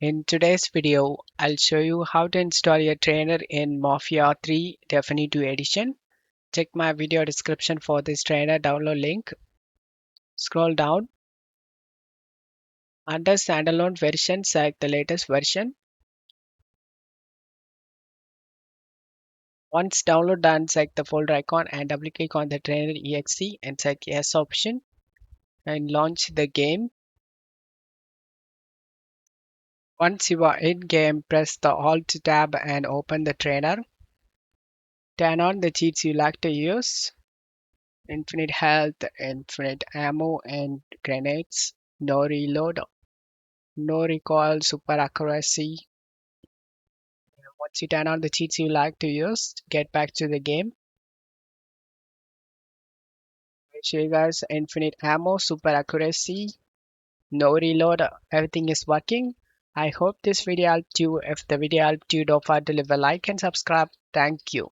In today's video, I'll show you how to install a trainer in Mafia 3 Definitive Edition. Check my video description for this trainer download link. Scroll down. Under standalone version, select the latest version. Once download done, select the folder icon and double click on the trainer exe and select yes option and launch the game. Once you are in game, press the Alt tab and open the trainer. Turn on the cheats you like to use. Infinite health, infinite ammo and grenades, no reload, no recoil, super accuracy. Once you turn on the cheats you like to use, get back to the game. Make sure you guys infinite ammo, super accuracy, no reload, everything is working. I hope this video helped you. If the video helped you, don't forget to leave a like and subscribe. Thank you.